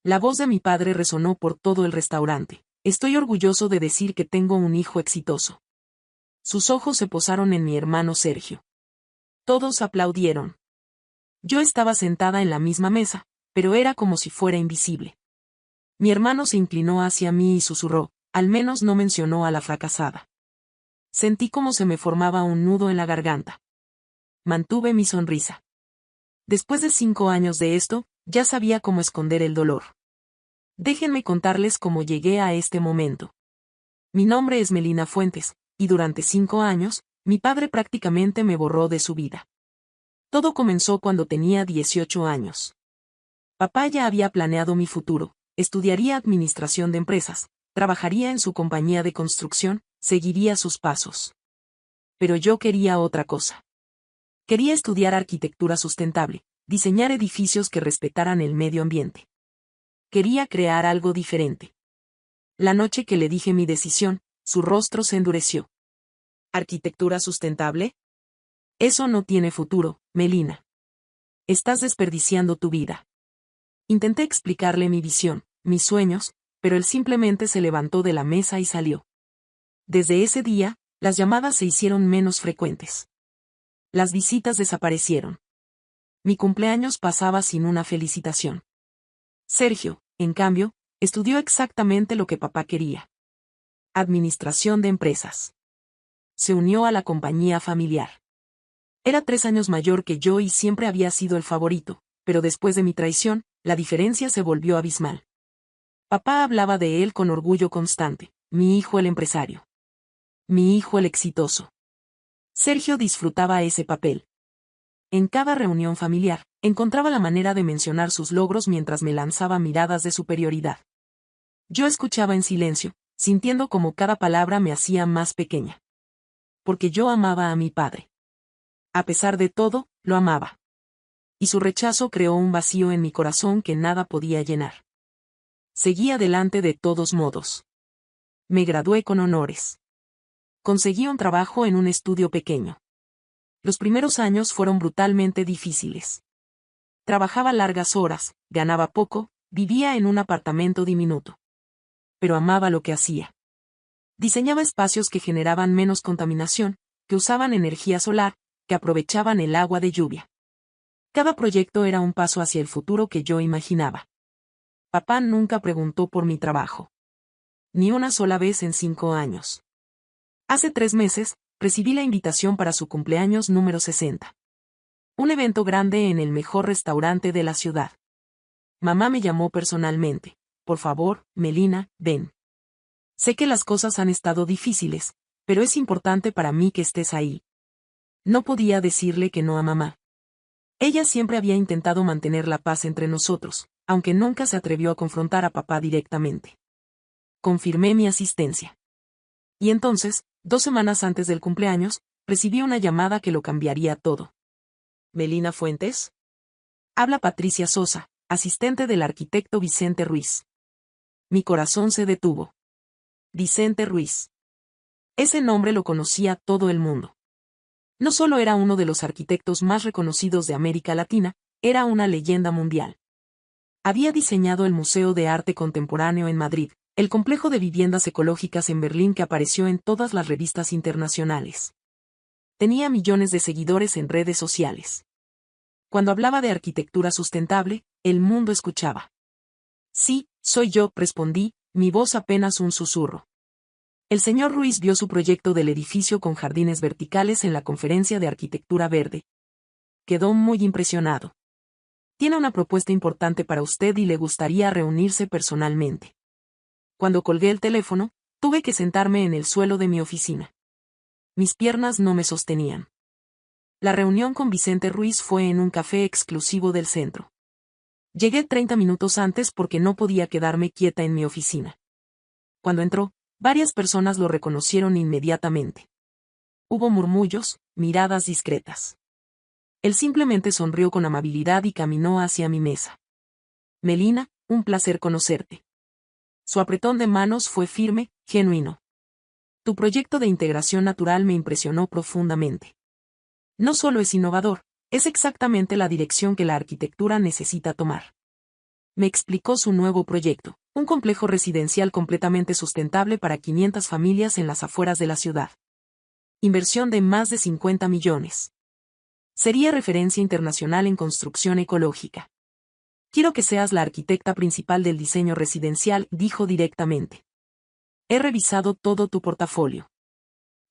La voz de mi padre resonó por todo el restaurante. Estoy orgulloso de decir que tengo un hijo exitoso. Sus ojos se posaron en mi hermano Sergio. Todos aplaudieron. Yo estaba sentada en la misma mesa, pero era como si fuera invisible. Mi hermano se inclinó hacia mí y susurró, al menos no mencionó a la fracasada. Sentí como se me formaba un nudo en la garganta. Mantuve mi sonrisa. Después de 5 años de esto, ya sabía cómo esconder el dolor. Déjenme contarles cómo llegué a este momento. Mi nombre es Melina Fuentes, y durante 5 años, mi padre prácticamente me borró de su vida. Todo comenzó cuando tenía 18 años. Papá ya había planeado mi futuro, estudiaría administración de empresas, trabajaría en su compañía de construcción, seguiría sus pasos. Pero yo quería otra cosa. Quería estudiar arquitectura sustentable, diseñar edificios que respetaran el medio ambiente. Quería crear algo diferente. La noche que le dije mi decisión, su rostro se endureció. ¿Arquitectura sustentable? Eso no tiene futuro, Melina. Estás desperdiciando tu vida. Intenté explicarle mi visión, mis sueños, pero él simplemente se levantó de la mesa y salió. Desde ese día, las llamadas se hicieron menos frecuentes. Las visitas desaparecieron. Mi cumpleaños pasaba sin una felicitación. Sergio, en cambio, estudió exactamente lo que papá quería. Administración de empresas. Se unió a la compañía familiar. Era 3 años mayor que yo y siempre había sido el favorito, pero después de mi traición, la diferencia se volvió abismal. Papá hablaba de él con orgullo constante, mi hijo el empresario. Mi hijo el exitoso. Sergio disfrutaba ese papel. En cada reunión familiar, encontraba la manera de mencionar sus logros mientras me lanzaba miradas de superioridad. Yo escuchaba en silencio, sintiendo como cada palabra me hacía más pequeña. Porque yo amaba a mi padre. A pesar de todo, lo amaba. Y su rechazo creó un vacío en mi corazón que nada podía llenar. Seguí adelante de todos modos. Me gradué con honores. Conseguí un trabajo en un estudio pequeño. Los primeros años fueron brutalmente difíciles. Trabajaba largas horas, ganaba poco, vivía en un apartamento diminuto. Pero amaba lo que hacía. Diseñaba espacios que generaban menos contaminación, que usaban energía solar, que aprovechaban el agua de lluvia. Cada proyecto era un paso hacia el futuro que yo imaginaba. Papá nunca preguntó por mi trabajo. Ni una sola vez en 5 años. Hace 3 meses, recibí la invitación para su cumpleaños número 60. Un evento grande en el mejor restaurante de la ciudad. Mamá me llamó personalmente. Por favor, Melina, ven. Sé que las cosas han estado difíciles, pero es importante para mí que estés ahí. No podía decirle que no a mamá. Ella siempre había intentado mantener la paz entre nosotros, aunque nunca se atrevió a confrontar a papá directamente. Confirmé mi asistencia. Y entonces, 2 semanas antes del cumpleaños, recibí una llamada que lo cambiaría todo. ¿Melina Fuentes? Habla Patricia Sosa, asistente del arquitecto Vicente Ruiz. Mi corazón se detuvo. Vicente Ruiz. Ese nombre lo conocía todo el mundo. No solo era uno de los arquitectos más reconocidos de América Latina, era una leyenda mundial. Había diseñado el Museo de Arte Contemporáneo en Madrid, el complejo de viviendas ecológicas en Berlín que apareció en todas las revistas internacionales. Tenía millones de seguidores en redes sociales. Cuando hablaba de arquitectura sustentable, el mundo escuchaba. Sí, soy yo, respondí, mi voz apenas un susurro. El señor Ruiz vio su proyecto del edificio con jardines verticales en la conferencia de arquitectura verde. Quedó muy impresionado. Tiene una propuesta importante para usted y le gustaría reunirse personalmente. Cuando colgué el teléfono, tuve que sentarme en el suelo de mi oficina. Mis piernas no me sostenían. La reunión con Vicente Ruiz fue en un café exclusivo del centro. Llegué 30 minutos antes porque no podía quedarme quieta en mi oficina. Cuando entró, varias personas lo reconocieron inmediatamente. Hubo murmullos, miradas discretas. Él simplemente sonrió con amabilidad y caminó hacia mi mesa. Melina, un placer conocerte. Su apretón de manos fue firme, genuino. Tu proyecto de integración natural me impresionó profundamente. No solo es innovador, es exactamente la dirección que la arquitectura necesita tomar. Me explicó su nuevo proyecto, un complejo residencial completamente sustentable para 500 familias en las afueras de la ciudad. Inversión de más de 50 millones. Sería referencia internacional en construcción ecológica. Quiero que seas la arquitecta principal del diseño residencial, dijo directamente. He revisado todo tu portafolio.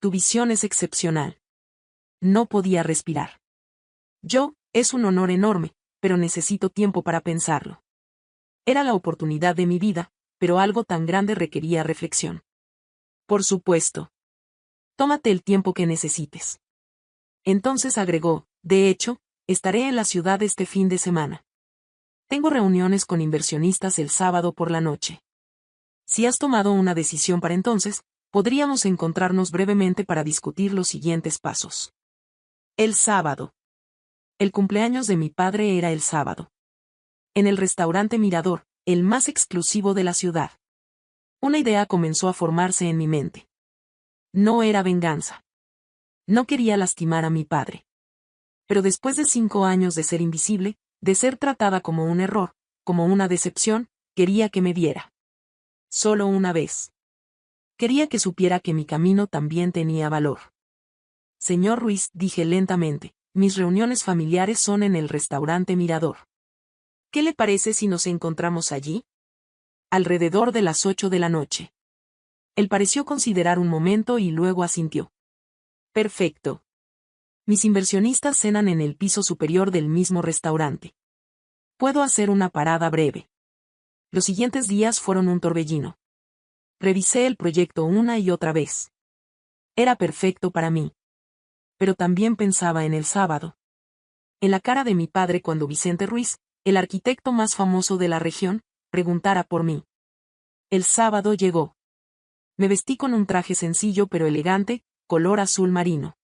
Tu visión es excepcional. No podía respirar. Es un honor enorme, pero necesito tiempo para pensarlo. Era la oportunidad de mi vida, pero algo tan grande requería reflexión. Por supuesto. Tómate el tiempo que necesites. Entonces agregó, de hecho, estaré en la ciudad este fin de semana. Tengo reuniones con inversionistas el sábado por la noche. Si has tomado una decisión para entonces, podríamos encontrarnos brevemente para discutir los siguientes pasos. El sábado. El cumpleaños de mi padre era el sábado. En el restaurante Mirador, el más exclusivo de la ciudad. Una idea comenzó a formarse en mi mente. No era venganza. No quería lastimar a mi padre. Pero después de 5 años de ser invisible, de ser tratada como un error, como una decepción, quería que me viera. Solo una vez. Quería que supiera que mi camino también tenía valor. Señor Ruiz, dije lentamente, mis reuniones familiares son en el restaurante Mirador. ¿Qué le parece si nos encontramos allí? Alrededor de las 8 de la noche. Él pareció considerar un momento y luego asintió. Perfecto. Mis inversionistas cenan en el piso superior del mismo restaurante. Puedo hacer una parada breve. Los siguientes días fueron un torbellino. Revisé el proyecto una y otra vez. Era perfecto para mí. Pero también pensaba en el sábado. En la cara de mi padre cuando Vicente Ruiz, el arquitecto más famoso de la región, preguntara por mí. El sábado llegó. Me vestí con un traje sencillo pero elegante, color azul marino.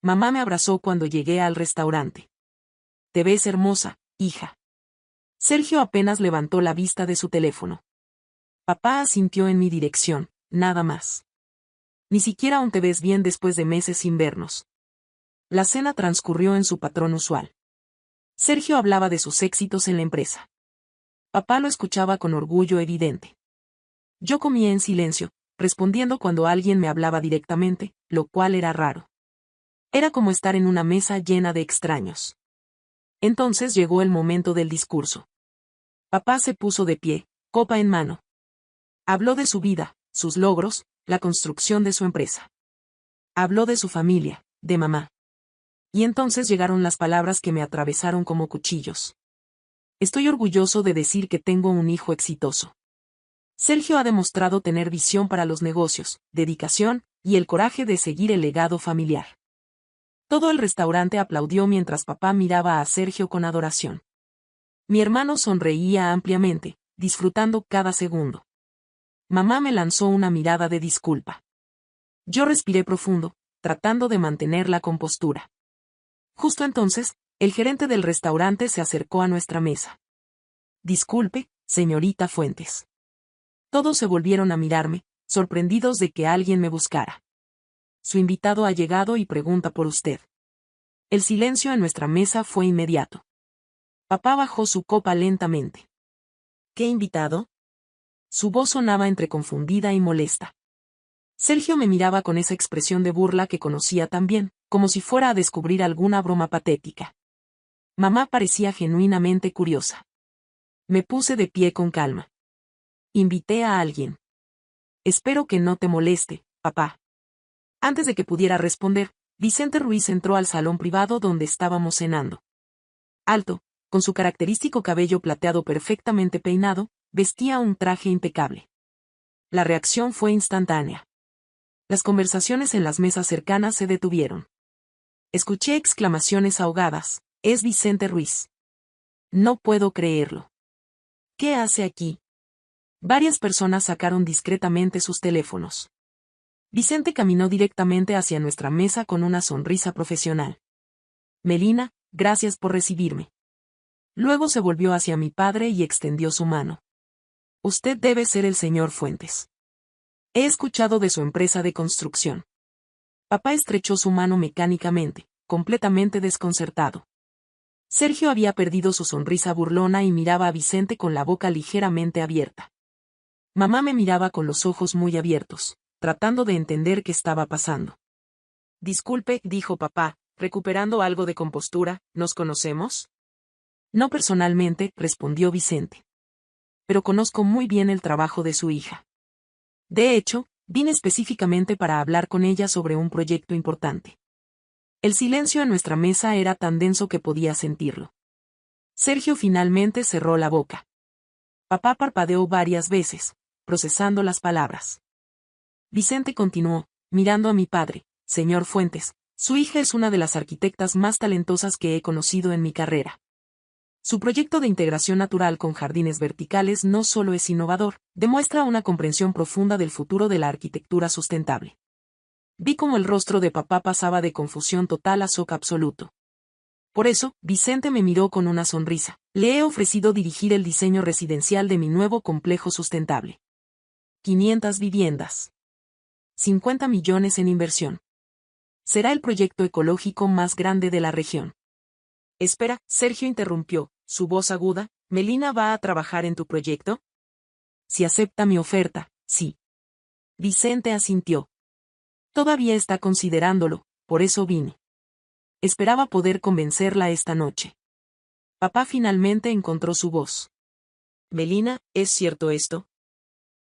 Mamá me abrazó cuando llegué al restaurante. Te ves hermosa, hija. Sergio apenas levantó la vista de su teléfono. Papá asintió en mi dirección, nada más. Ni siquiera aún te ves bien después de meses sin vernos. La cena transcurrió en su patrón usual. Sergio hablaba de sus éxitos en la empresa. Papá lo escuchaba con orgullo evidente. Yo comía en silencio, respondiendo cuando alguien me hablaba directamente, lo cual era raro. Era como estar en una mesa llena de extraños. Entonces llegó el momento del discurso. Papá se puso de pie, copa en mano. Habló de su vida, sus logros, la construcción de su empresa. Habló de su familia, de mamá. Y entonces llegaron las palabras que me atravesaron como cuchillos. Estoy orgulloso de decir que tengo un hijo exitoso. Sergio ha demostrado tener visión para los negocios, dedicación, y el coraje de seguir el legado familiar. Todo el restaurante aplaudió mientras papá miraba a Sergio con adoración. Mi hermano sonreía ampliamente, disfrutando cada segundo. Mamá me lanzó una mirada de disculpa. Yo respiré profundo, tratando de mantener la compostura. Justo entonces, el gerente del restaurante se acercó a nuestra mesa. Disculpe, señorita Fuentes. Todos se volvieron a mirarme, sorprendidos de que alguien me buscara. Su invitado ha llegado y pregunta por usted. El silencio en nuestra mesa fue inmediato. Papá bajó su copa lentamente. ¿Qué invitado? Su voz sonaba entre confundida y molesta. Sergio me miraba con esa expresión de burla que conocía tan bien, como si fuera a descubrir alguna broma patética. Mamá parecía genuinamente curiosa. Me puse de pie con calma. Invité a alguien. Espero que no te moleste, papá. Antes de que pudiera responder, Vicente Ruiz entró al salón privado donde estábamos cenando. Alto, con su característico cabello plateado perfectamente peinado, vestía un traje impecable. La reacción fue instantánea. Las conversaciones en las mesas cercanas se detuvieron. Escuché exclamaciones ahogadas. Es Vicente Ruiz. No puedo creerlo. ¿Qué hace aquí? Varias personas sacaron discretamente sus teléfonos. Vicente caminó directamente hacia nuestra mesa con una sonrisa profesional. Melina, gracias por recibirme. Luego se volvió hacia mi padre y extendió su mano. Usted debe ser el señor Fuentes. He escuchado de su empresa de construcción. Papá estrechó su mano mecánicamente, completamente desconcertado. Sergio había perdido su sonrisa burlona y miraba a Vicente con la boca ligeramente abierta. Mamá me miraba con los ojos muy abiertos, tratando de entender qué estaba pasando. Disculpe, dijo papá, recuperando algo de compostura, ¿nos conocemos? No personalmente, respondió Vicente. Pero conozco muy bien el trabajo de su hija. De hecho, vine específicamente para hablar con ella sobre un proyecto importante. El silencio en nuestra mesa era tan denso que podía sentirlo. Sergio finalmente cerró la boca. Papá parpadeó varias veces, procesando las palabras. Vicente continuó, mirando a mi padre, señor Fuentes, su hija es una de las arquitectas más talentosas que he conocido en mi carrera. Su proyecto de integración natural con jardines verticales no solo es innovador, demuestra una comprensión profunda del futuro de la arquitectura sustentable. Vi cómo el rostro de papá pasaba de confusión total a shock absoluto. Por eso, Vicente me miró con una sonrisa. Le he ofrecido dirigir el diseño residencial de mi nuevo complejo sustentable. 500 viviendas. 50 millones en inversión. Será el proyecto ecológico más grande de la región. Espera, Sergio interrumpió, su voz aguda, ¿Melina va a trabajar en tu proyecto? Si acepta mi oferta, sí. Vicente asintió. Todavía está considerándolo, por eso vine. Esperaba poder convencerla esta noche. Papá finalmente encontró su voz. Melina, ¿es cierto esto?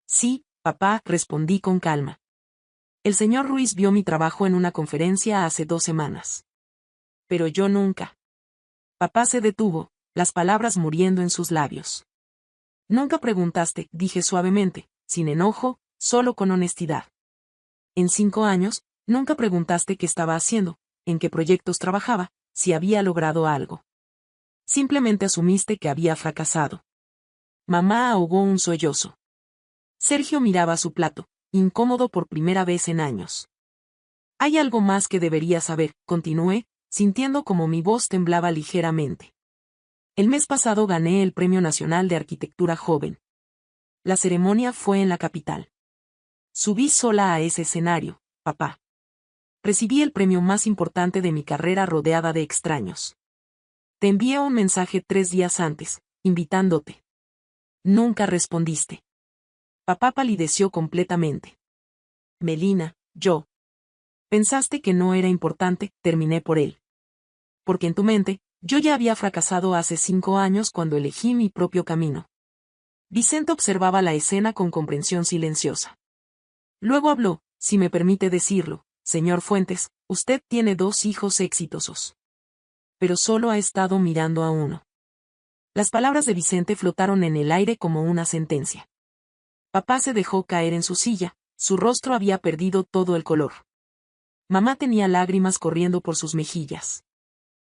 Sí, papá, respondí con calma. El señor Ruiz vio mi trabajo en una conferencia hace 2 semanas. Pero yo nunca. Papá se detuvo, las palabras muriendo en sus labios. Nunca preguntaste, dije suavemente, sin enojo, solo con honestidad. En 5 años, nunca preguntaste qué estaba haciendo, en qué proyectos trabajaba, si había logrado algo. Simplemente asumiste que había fracasado. Mamá ahogó un sollozo. Sergio miraba su plato, incómodo por primera vez en años. Hay algo más que debería saber, continué, sintiendo como mi voz temblaba ligeramente. El mes pasado gané el Premio Nacional de Arquitectura Joven. La ceremonia fue en la capital. Subí sola a ese escenario, papá. Recibí el premio más importante de mi carrera rodeada de extraños. Te envié un mensaje 3 días antes, invitándote. Nunca respondiste. Papá palideció completamente. Melina, yo. Pensaste que no era importante, terminé por él. Porque en tu mente, yo ya había fracasado hace 5 años cuando elegí mi propio camino. Vicente observaba la escena con comprensión silenciosa. Luego habló, si me permite decirlo, señor Fuentes, usted tiene 2 hijos exitosos. Pero solo ha estado mirando a uno. Las palabras de Vicente flotaron en el aire como una sentencia. Papá se dejó caer en su silla, su rostro había perdido todo el color. Mamá tenía lágrimas corriendo por sus mejillas.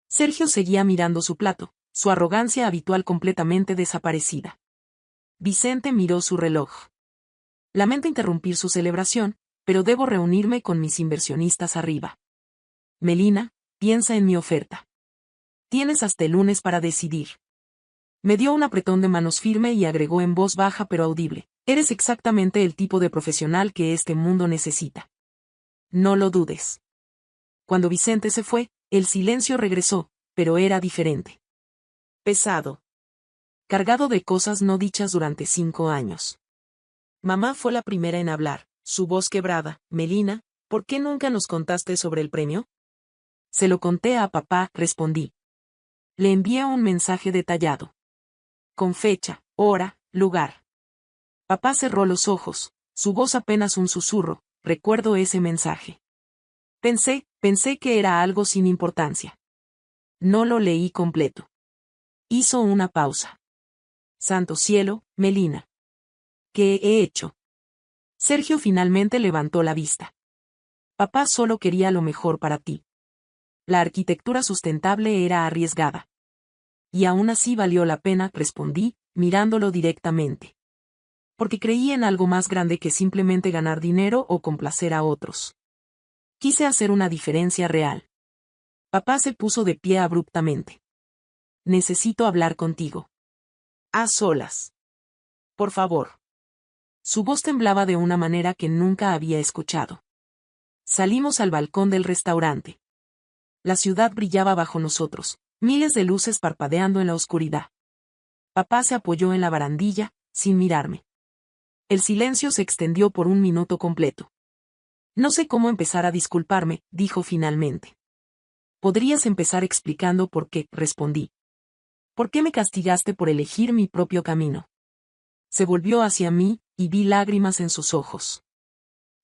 Sergio seguía mirando su plato, su arrogancia habitual completamente desaparecida. Vicente miró su reloj. Lamento interrumpir su celebración, pero debo reunirme con mis inversionistas arriba. Melina, piensa en mi oferta. Tienes hasta el lunes para decidir. Me dio un apretón de manos firme y agregó en voz baja pero audible. Eres exactamente el tipo de profesional que este mundo necesita. No lo dudes. Cuando Vicente se fue, el silencio regresó, pero era diferente. Pesado. Cargado de cosas no dichas durante 5 años. Mamá fue la primera en hablar, su voz quebrada. Melina, ¿por qué nunca nos contaste sobre el premio? Se lo conté a papá, respondí. Le envié un mensaje detallado. Con fecha, hora, lugar. Papá cerró los ojos, su voz apenas un susurro, recuerdo ese mensaje. Pensé que era algo sin importancia. No lo leí completo. Hizo una pausa. Santo cielo, Melina. ¿Qué he hecho? Sergio finalmente levantó la vista. Papá solo quería lo mejor para ti. La arquitectura sustentable era arriesgada. Y aún así valió la pena, respondí, mirándolo directamente. Porque creí en algo más grande que simplemente ganar dinero o complacer a otros. Quise hacer una diferencia real. Papá se puso de pie abruptamente. Necesito hablar contigo. A solas. Por favor. Su voz temblaba de una manera que nunca había escuchado. Salimos al balcón del restaurante. La ciudad brillaba bajo nosotros, Miles de luces parpadeando en la oscuridad. Papá se apoyó en la barandilla, sin mirarme. El silencio se extendió por un minuto completo. No sé cómo empezar a disculparme, dijo finalmente. Podrías empezar explicando por qué, respondí. ¿Por qué me castigaste por elegir mi propio camino? Se volvió hacia mí, y vi lágrimas en sus ojos.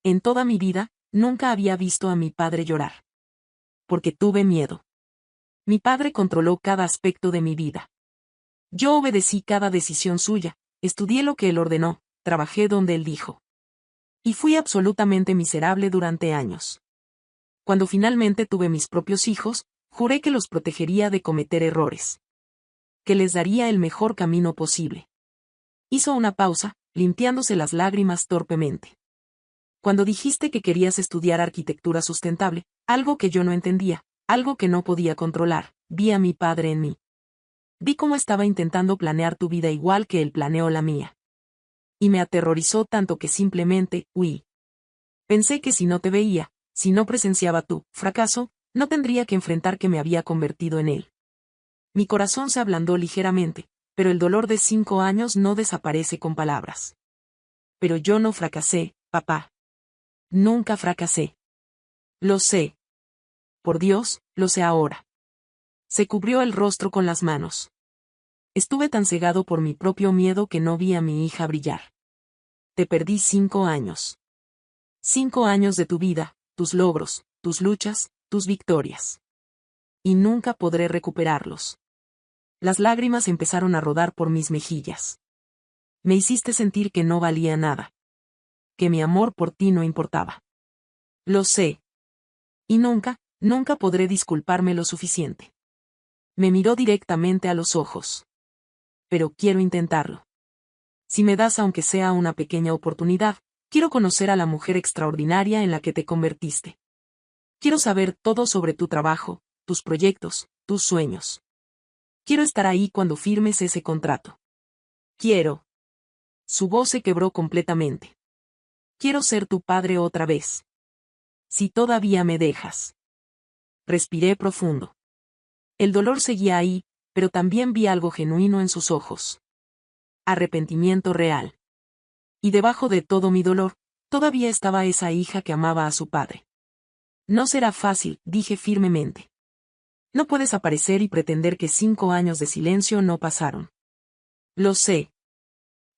En toda mi vida, nunca había visto a mi padre llorar. Porque tuve miedo. Mi padre controló cada aspecto de mi vida. Yo obedecí cada decisión suya, estudié lo que él ordenó, trabajé donde él dijo. Y fui absolutamente miserable durante años. Cuando finalmente tuve mis propios hijos, juré que los protegería de cometer errores. Que les daría el mejor camino posible. Hizo una pausa, limpiándose las lágrimas torpemente. Cuando dijiste que querías estudiar arquitectura sustentable, algo que yo no entendía, algo que no podía controlar, vi a mi padre en mí. Vi cómo estaba intentando planear tu vida igual que él planeó la mía. Y me aterrorizó tanto que simplemente huí. Pensé que si no te veía, si no presenciaba tu fracaso, no tendría que enfrentar que me había convertido en él. Mi corazón se ablandó ligeramente, pero el dolor de 5 años no desaparece con palabras. Pero yo no fracasé, papá. Nunca fracasé. Lo sé. Por Dios, lo sé ahora. Se cubrió el rostro con las manos. Estuve tan cegado por mi propio miedo que no vi a mi hija brillar. Te perdí 5 años. 5 años de tu vida, tus logros, tus luchas, tus victorias. Y nunca podré recuperarlos. Las lágrimas empezaron a rodar por mis mejillas. Me hiciste sentir que no valía nada. Que mi amor por ti no importaba. Lo sé. Y nunca podré disculparme lo suficiente. Me miró directamente a los ojos. Pero quiero intentarlo. Si me das aunque sea una pequeña oportunidad, quiero conocer a la mujer extraordinaria en la que te convertiste. Quiero saber todo sobre tu trabajo, tus proyectos, tus sueños. Quiero estar ahí cuando firmes ese contrato. Quiero. Su voz se quebró completamente. Quiero ser tu padre otra vez. Si todavía me dejas. Respiré profundo. El dolor seguía ahí, pero también vi algo genuino en sus ojos. Arrepentimiento real. Y debajo de todo mi dolor, todavía estaba esa hija que amaba a su padre. No será fácil, dije firmemente. No puedes aparecer y pretender que 5 años de silencio no pasaron. Lo sé.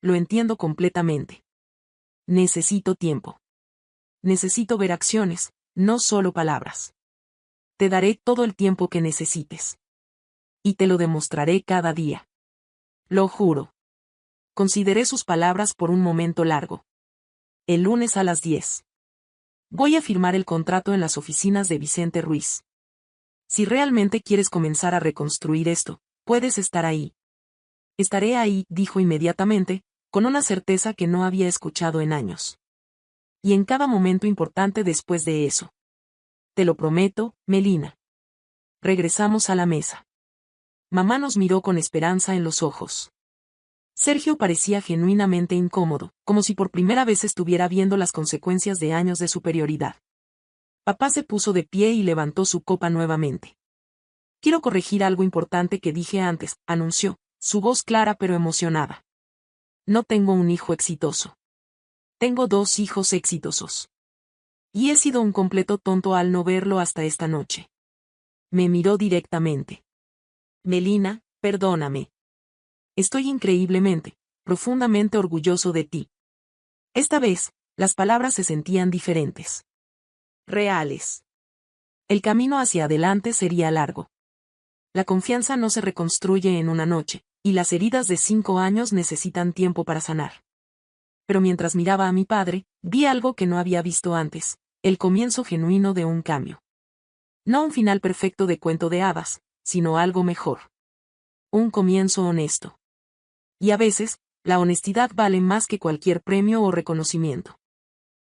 Lo entiendo completamente. Necesito tiempo. Necesito ver acciones, no solo palabras. Te daré todo el tiempo que necesites. Y te lo demostraré cada día. Lo juro. Consideré sus palabras por un momento largo. El lunes a las 10. Voy a firmar el contrato en las oficinas de Vicente Ruiz. Si realmente quieres comenzar a reconstruir esto, puedes estar ahí. Estaré ahí, dijo inmediatamente, con una certeza que no había escuchado en años. Y en cada momento importante después de eso. Te lo prometo, Melina. Regresamos a la mesa. Mamá nos miró con esperanza en los ojos. Sergio parecía genuinamente incómodo, como si por primera vez estuviera viendo las consecuencias de años de superioridad. Papá se puso de pie y levantó su copa nuevamente. Quiero corregir algo importante que dije antes, anunció, su voz clara pero emocionada. No tengo un hijo exitoso. Tengo 2 hijos exitosos. Y he sido un completo tonto al no verlo hasta esta noche. Me miró directamente. Melina, perdóname. Estoy increíblemente, profundamente orgulloso de ti. Esta vez, las palabras se sentían diferentes. Reales. El camino hacia adelante sería largo. La confianza no se reconstruye en una noche, y las heridas de 5 años necesitan tiempo para sanar. Pero mientras miraba a mi padre, vi algo que no había visto antes, el comienzo genuino de un cambio. No un final perfecto de cuento de hadas, sino algo mejor. Un comienzo honesto. Y a veces, la honestidad vale más que cualquier premio o reconocimiento.